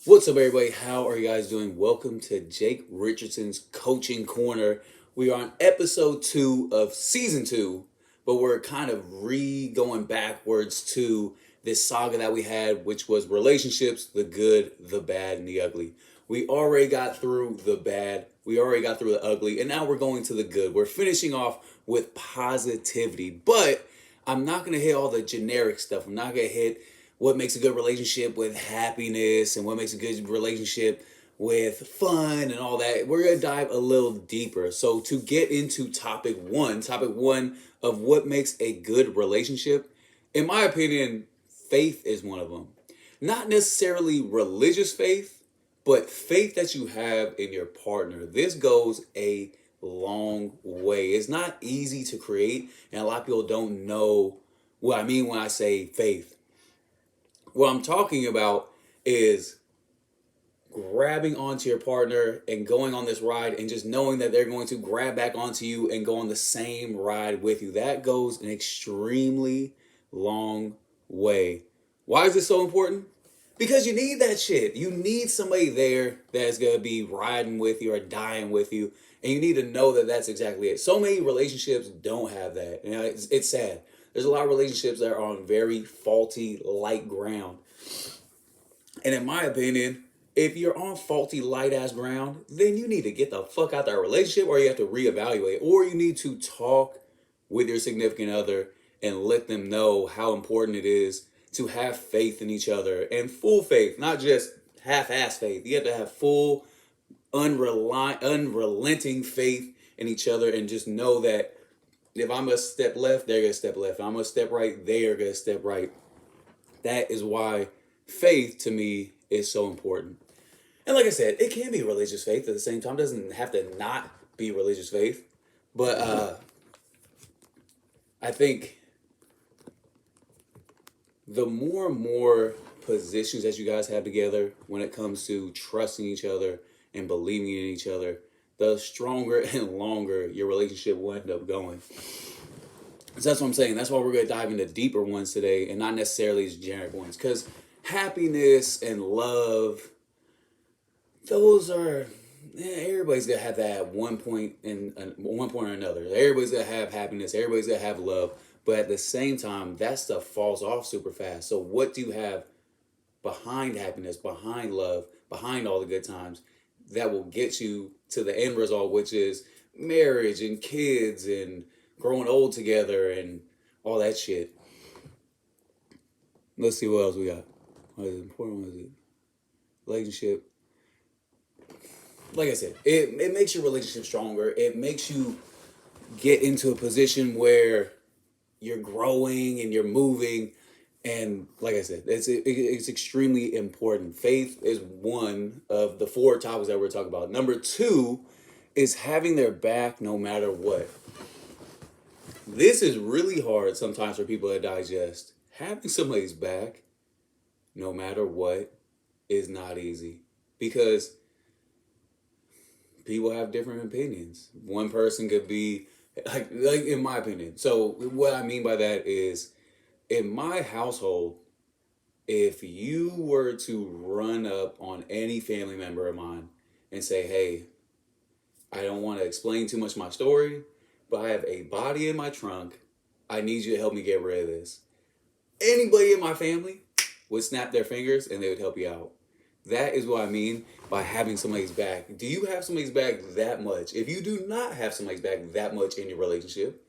What's up, everybody? How are you guys doing? Welcome to Jake Richardson's Coaching Corner. We are on episode 2 of season 2, but we're kind of going backwards to this saga that we had, which was relationships, the good, the bad, and the ugly. We already got through the bad, we already got through the ugly, and now we're going to the good. We're finishing off with positivity, but I'm not going to hit all the generic stuff. I'm not going to hit what makes a good relationship with happiness and what makes a good relationship with fun and all that. We're going to dive a little deeper. So to get into topic one of what makes a good relationship, in my opinion, faith is one of them. Not necessarily religious faith, but faith that you have in your partner. This goes a long way. It's not easy to create, and a lot of people don't know what I mean when I say faith. What I'm talking about is grabbing onto your partner and going on this ride and just knowing that they're going to grab back onto you and go on the same ride with you. That goes an extremely long way. Why is this so important? Because you need that shit. You need somebody there that's going to be riding with you or dying with you. And you need to know that that's exactly it. So many relationships don't have that. You know, it's sad. There's a lot of relationships that are on very faulty, light ground. And in my opinion, if you're on faulty, light ass ground, then you need to get the fuck out that relationship, or you have to reevaluate, or you need to talk with your significant other and let them know how important it is to have faith in each other, and full faith, not just half-ass faith. You have to have full, unrelenting faith in each other, and just know that if I'm a step left, they're gonna step left. If I'm a step right, they are gonna step right. That is why faith to me is so important. And like I said, it can be religious faith at the same time. It doesn't have to not be religious faith. But I think the more and more positions that you guys have together when it comes to trusting each other and believing in each other, the stronger and longer your relationship will end up going. So that's what I'm saying. That's why we're going to dive into deeper ones today and not necessarily these generic ones. Because happiness and love, those are, everybody's going to have that at one point or another. Everybody's going to have happiness. Everybody's going to have love. But at the same time, that stuff falls off super fast. So what do you have behind happiness, behind love, behind all the good times that will get you to the end result, which is marriage and kids and growing old together and all that shit? Let's see what else we got. What is important? What is it? Relationship. Like I said, it makes your relationship stronger. It makes you get into a position where you're growing and you're moving. And like I said, it's extremely important. Faith is one of the 4 topics that we're talking about. Number 2 is having their back no matter what. This is really hard sometimes for people to digest. Having somebody's back no matter what is not easy, because people have different opinions. One person could be like in my opinion. So what I mean by that is, in my household, if you were to run up on any family member of mine and say, hey, I don't want to explain too much my story, but I have a body in my trunk. I need you to help me get rid of this. Anybody in my family would snap their fingers and they would help you out. That is what I mean by having somebody's back. Do you have somebody's back that much? If you do not have somebody's back that much in your relationship,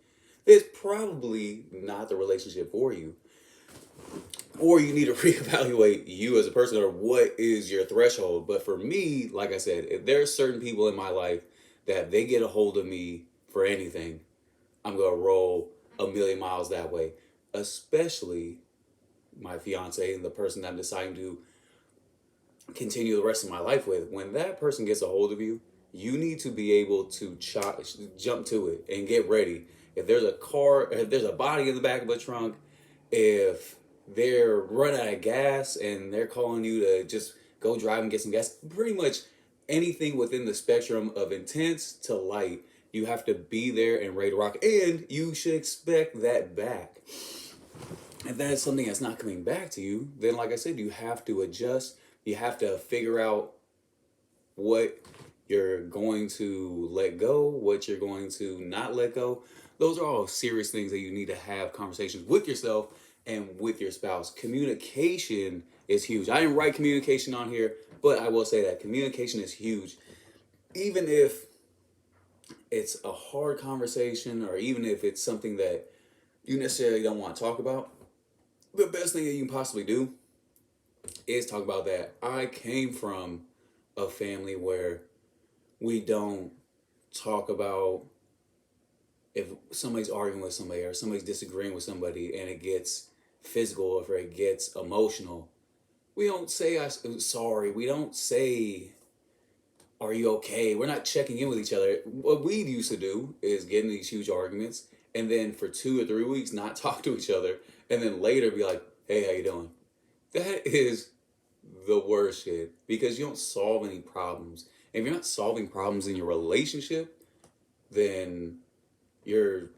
it's probably not the relationship for you. Or you need to reevaluate you as a person, or what is your threshold. But for me, like I said, if there are certain people in my life that if they get a hold of me for anything, I'm going to roll a million miles that way. Especially my fiance and the person that I'm deciding to continue the rest of my life with. When that person gets a hold of you, you need to be able to jump to it and get ready. If there's a car, if there's a body in the back of a trunk, if they're running out of gas and they're calling you to just go drive and get some gas, pretty much anything within the spectrum of intense to light, you have to be there and ready to rock. And you should expect that back. If that is something that's not coming back to you, then like I said, you have to adjust, You have to figure out what you're going to let go, what you're going to not let go. Those are all serious things that you need to have conversations with yourself and with your spouse. Communication is huge. I didn't write communication on here, but I will say that communication is huge. Even if it's a hard conversation, or even if it's something that you necessarily don't want to talk about, the best thing that you can possibly do is talk about that. I came from a family where we don't talk about if somebody's arguing with somebody or somebody's disagreeing with somebody and it gets physical or if it gets emotional. We don't say I'm sorry. We don't say, are you okay? We're not checking in with each other. What we used to do is get in these huge arguments and then for 2 or 3 weeks not talk to each other and then later be like, hey, how you doing? That is the worst shit because you don't solve any problems. And if you're not solving problems in your relationship, then you're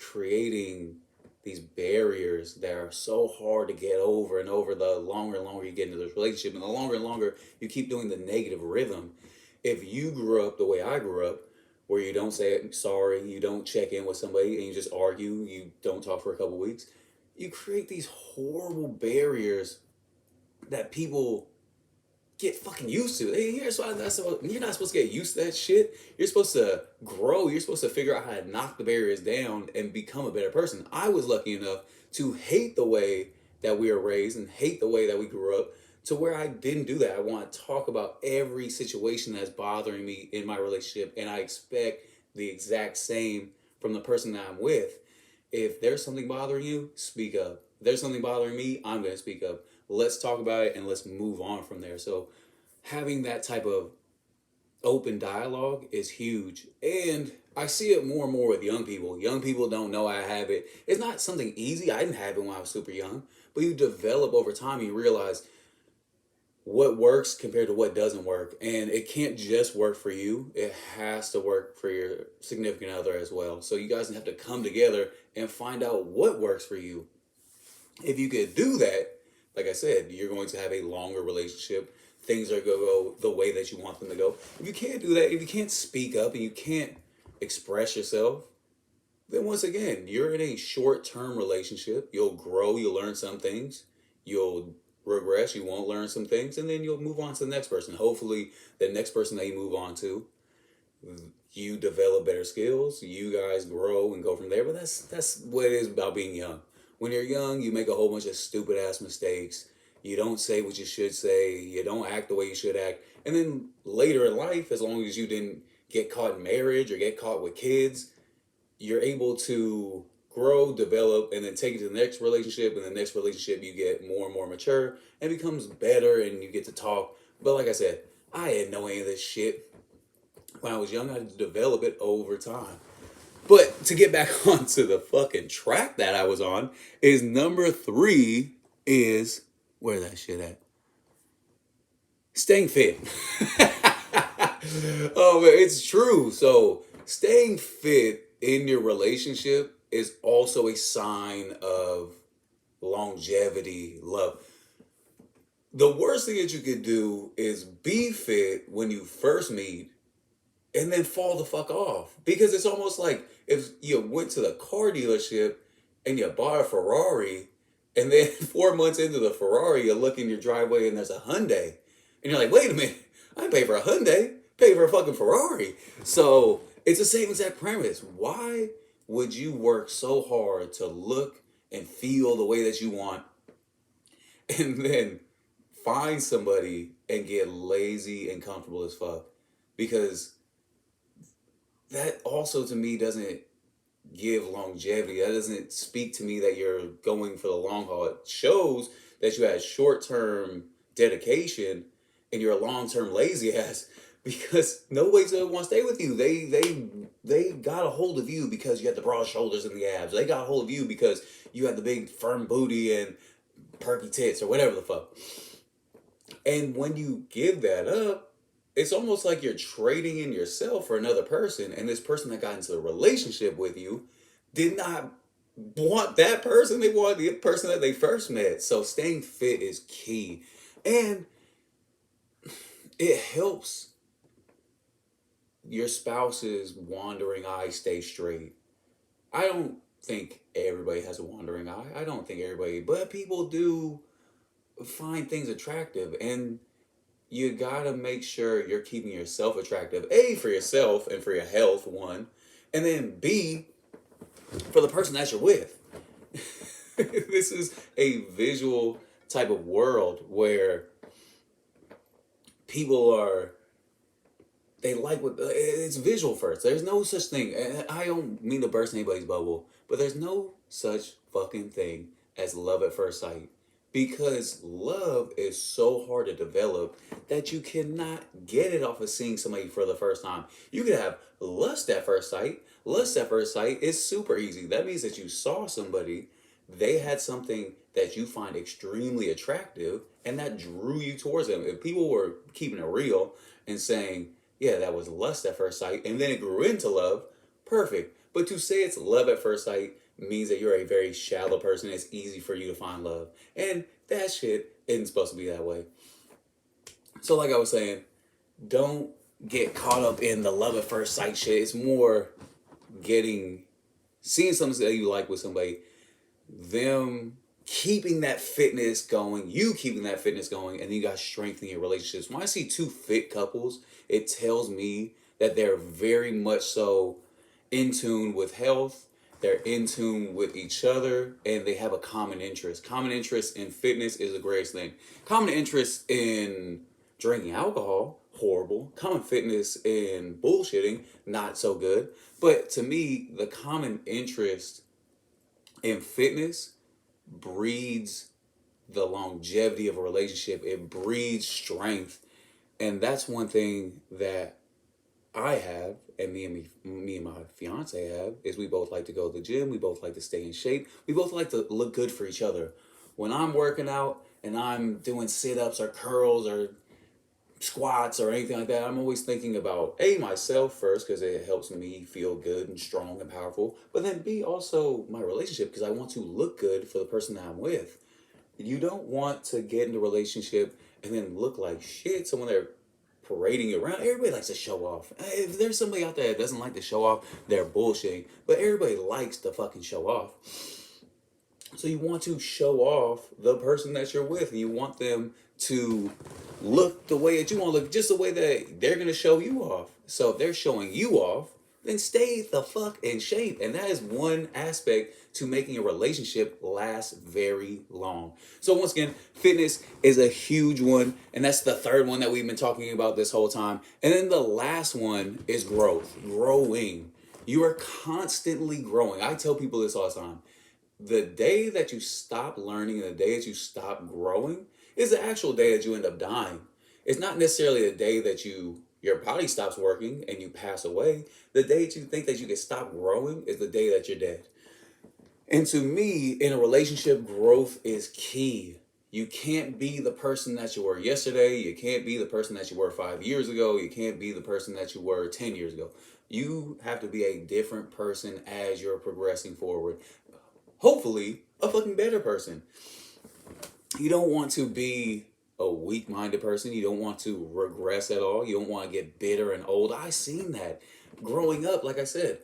creating these barriers that are so hard to get over and over the longer and longer you get into this relationship and the longer you keep doing the negative rhythm. If you grew up the way I grew up, where you don't say sorry, you don't check in with somebody and you just argue, you don't talk for a couple weeks, you create these horrible barriers that people get fucking used to. Hey, you're not supposed to get used to that shit. You're supposed to grow. You're supposed to figure out how to knock the barriers down and become a better person. I was lucky enough to hate the way that we were raised and hate the way that we grew up to where I didn't do that. I want to talk about every situation that's bothering me in my relationship, and I expect the exact same from the person that I'm with. If there's something bothering you, speak up. If there's something bothering me, I'm going to speak up. Let's talk about it and let's move on from there. So having that type of open dialogue is huge. And I see it more and more with young people. Young people don't know I have it. It's not something easy. I didn't have it when I was super young. But you develop over time. You realize what works compared to what doesn't work. And it can't just work for you. It has to work for your significant other as well. So you guys have to come together and find out what works for you. If you could do that, like I said, you're going to have a longer relationship. Things are going to go the way that you want them to go. If you can't do that, if you can't speak up and you can't express yourself, then once again, you're in a short-term relationship. You'll grow, you'll learn some things. You'll regress, you won't learn some things, and then you'll move on to the next person. Hopefully, the next person that you move on to, you develop better skills, you guys grow and go from there. But that's what it is about being young. When you're young, you make a whole bunch of stupid ass mistakes. You don't say what you should say. You don't act the way you should act. And then later in life, as long as you didn't get caught in marriage or get caught with kids, you're able to grow, develop, and then take it to the next relationship. And the next relationship, you get more and more mature and it becomes better and you get to talk. But like I said, I had no any of this shit. When I was young, I had to develop it over time. But to get back onto the fucking track that I was on, is number 3 is, where that shit at? Staying fit. Oh man, it's true. So staying fit in your relationship is also a sign of longevity, love. The worst thing that you could do is be fit when you first meet and then fall the fuck off. Because it's almost like if you went to the car dealership and you bought a Ferrari, and then 4 months into the Ferrari, you look in your driveway and there's a Hyundai. And you're like, wait a minute, I didn't pay for a Hyundai, pay for a fucking Ferrari. So it's the same exact premise. Why would you work so hard to look and feel the way that you want and then find somebody and get lazy and comfortable as fuck? Because that also to me doesn't give longevity. That doesn't speak to me that you're going for the long haul. It shows that you had short-term dedication and you're a long-term lazy ass because nobody's gonna want to stay with you. They got a hold of you because you had the broad shoulders and the abs. They got a hold of you because you had the big firm booty and perky tits or whatever the fuck. And when you give that up, it's almost like you're trading in yourself for another person, and this person that got into a relationship with you did not want that person. They wanted the person that they first met. So staying fit is key. And it helps your spouse's wandering eye stay straight. I don't think everybody has a wandering eye. I don't think everybody, but people do find things attractive, and you gotta make sure you're keeping yourself attractive. A, for yourself and for your health, one, and then B, for the person that you're with. This is a visual type of world where people are, they like what it's visual first. There's no such thing, and I don't mean to burst anybody's bubble, but there's no such fucking thing as love at first sight, because love is so hard to develop that you cannot get it off of seeing somebody for the first time. You could have lust at first sight. Lust at first sight is super easy. That means that you saw somebody, they had something that you find extremely attractive, and that drew you towards them. If people were keeping it real and saying, yeah, that was lust at first sight, and then it grew into love, perfect. But to say it's love at first sight means that you're a very shallow person. It's easy for you to find love. And that shit isn't supposed to be that way. So like I was saying, don't get caught up in the love at first sight shit. It's more seeing something that you like with somebody, them keeping that fitness going, you keeping that fitness going, and then you guys strengthening your relationships. When I see two fit couples, it tells me that they're very much so in tune with health, they're in tune with each other, and they have a common interest. Common interest in fitness is the greatest thing. Common interest in drinking alcohol, horrible. Common fitness in bullshitting, not so good. But to me, the common interest in fitness breeds the longevity of a relationship. It breeds strength. And that's one thing that I have, and me and my fiance have, is we both like to go to the gym. We both like to stay in shape. We both like to look good for each other. When I'm working out and I'm doing sit-ups or curls or squats or anything like that, I'm always thinking about myself first, because it helps me feel good and strong and powerful, but then B, also my relationship, because I want to look good for the person that I'm with. You don't want to get into a relationship and then look like shit. So when they're parading you around, everybody likes to show off. If there's somebody out there that doesn't like to show off, they're bullshitting. But everybody likes to fucking show off. So you want to show off the person that you're with, and you want them to look the way that you want to look, just the way that they're going to show you off. So if they're showing you off, then stay the fuck in shape. And that is one aspect to making a relationship last very long. So once again, fitness is a huge one. And that's the third one that we've been talking about this whole time. And then the last one is growth. Growing. You are constantly growing. I tell people this all the time. The day that you stop learning and the day that you stop growing is the actual day that you end up dying. It's not necessarily the day that your body stops working and you pass away. The day that you think that you can stop growing is the day that you're dead. And to me, in a relationship, growth is key. You can't be the person that you were yesterday. You can't be the person that you were 5 years ago. You can't be the person that you were 10 years ago. You have to be a different person as you're progressing forward. Hopefully, a fucking better person. You don't want to be a weak-minded person. You don't want to regress at all. You don't want to get bitter and old. I seen that growing up. Like I said,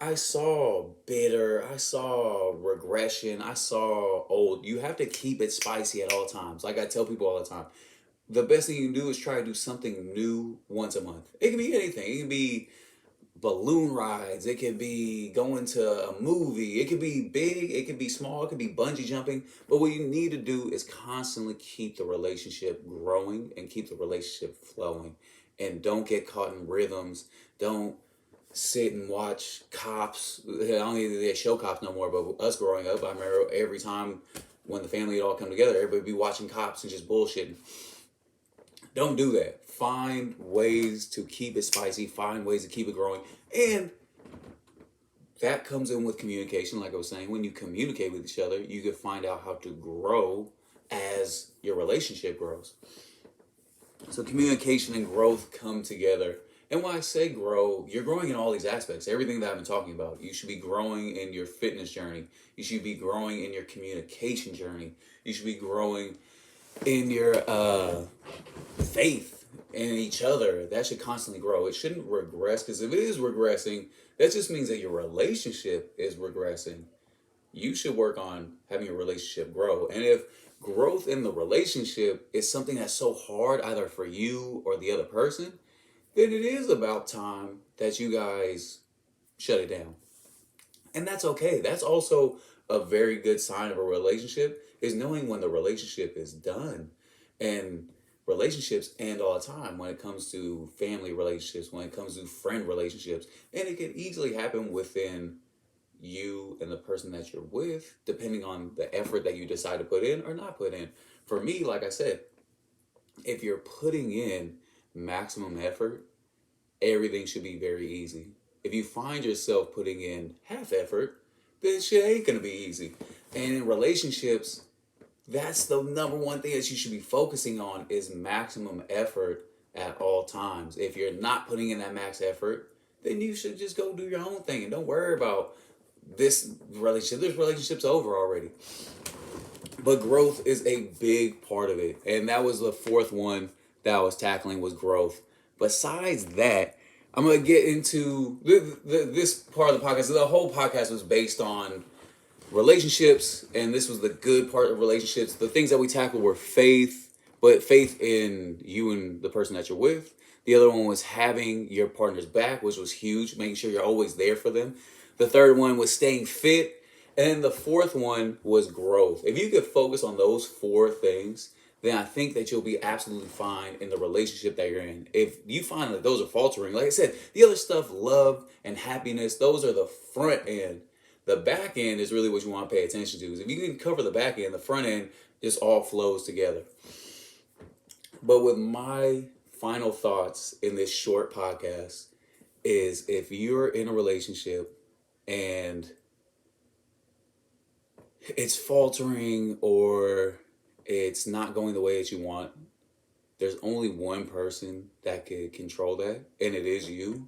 I saw bitter, I saw regression, I saw old. You have to keep it spicy at all times. Like I tell people all the time, the best thing you can do is try to do something new once a month. It can be anything. It can be balloon rides. It could be going to a movie. It could be big. It could be small. It could be bungee jumping. But what you need to do is constantly keep the relationship growing and keep the relationship flowing. And don't get caught in rhythms. Don't sit and watch Cops. I don't think they show Cops no more, but us growing up, I remember every time when the family would all come together, everybody would be watching Cops and just bullshitting. Don't do that. Find ways to keep it spicy. Find ways to keep it growing. And that comes in with communication. Like I was saying, when you communicate with each other, you can find out how to grow as your relationship grows. So communication and growth come together. And when I say grow, you're growing in all these aspects. Everything that I've been talking about. You should be growing in your fitness journey. You should be growing in your communication journey. You should be growing in your faith and each other, that should constantly grow. It shouldn't regress, because if it is regressing, that just means that your relationship is regressing. You should work on having your relationship grow. And if growth in the relationship is something that's so hard either for you or the other person, then it is about time that you guys shut it down. And that's okay. That's also a very good sign of a relationship, is knowing when the relationship is done. And relationships end all the time when it comes to family relationships, when it comes to friend relationships. And it can easily happen within you and the person that you're with, depending on the effort that you decide to put in or not put in. For me, like I said, if you're putting in maximum effort, everything should be very easy. If you find yourself putting in half effort, then shit ain't gonna be easy. And in relationships, that's the number one thing that you should be focusing on, is maximum effort at all times. If you're not putting in that max effort, then you should just go do your own thing and don't worry about this relationship. This relationship's over already. But growth is a big part of it. And that was the fourth one that I was tackling, was growth. Besides that, I'm going to get into this part of the podcast. The whole podcast was based on relationships, and this was the good part of relationships. The things that we tackled were faith, but faith in you and the person that you're with. The other one was having your partner's back, which was huge, making sure you're always there for them. The third one was staying fit. And then the fourth one was growth. If you could focus on those four things, then I think that you'll be absolutely fine in the relationship that you're in. If you find that those are faltering, like I said, the other stuff, love and happiness, those are the front end. The back end is really what you want to pay attention to. If you can cover the back end, the front end just all flows together. But with my final thoughts in this short podcast is, if you're in a relationship and it's faltering or it's not going the way that you want, there's only one person that could control that, and it is you.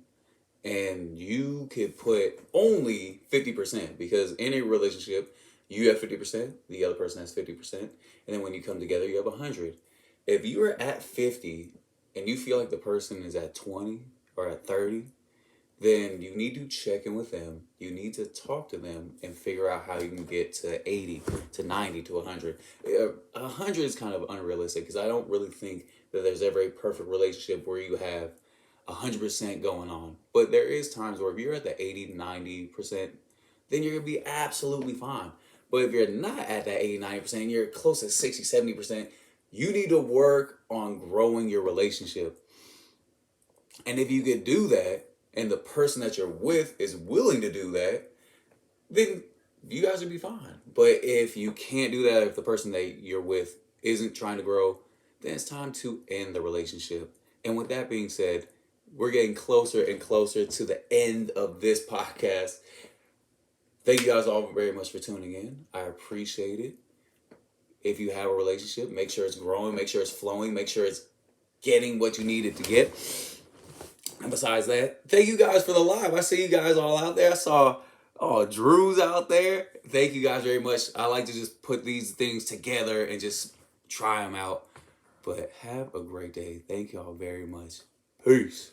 And you could put only 50%, because in a relationship, you have 50%, the other person has 50%, and then when you come together, you have 100. If you are at 50 and you feel like the person is at 20 or at 30, then you need to check in with them. You need to talk to them and figure out how you can get to 80, to 90, to 100. 100 is kind of unrealistic, because I don't really think that there's ever a perfect relationship where you have 100% going on. But there is times where if you're at the 80, 90%, then you're going to be absolutely fine. But if you're not at that 80, 90%, you're close to 60, 70%, you need to work on growing your relationship. And if you could do that, and the person that you're with is willing to do that, then you guys will be fine. But if you can't do that, if the person that you're with isn't trying to grow, then it's time to end the relationship. And with that being said, we're getting closer and closer to the end of this podcast. Thank you guys all very much for tuning in. I appreciate it. If you have a relationship, make sure it's growing, make sure it's flowing, make sure it's getting what you need it to get. And besides that, thank you guys for the live. I see you guys all out there. I saw Drew's out there. Thank you guys very much. I like to just put these things together and just try them out. But have a great day. Thank y'all very much. Peace.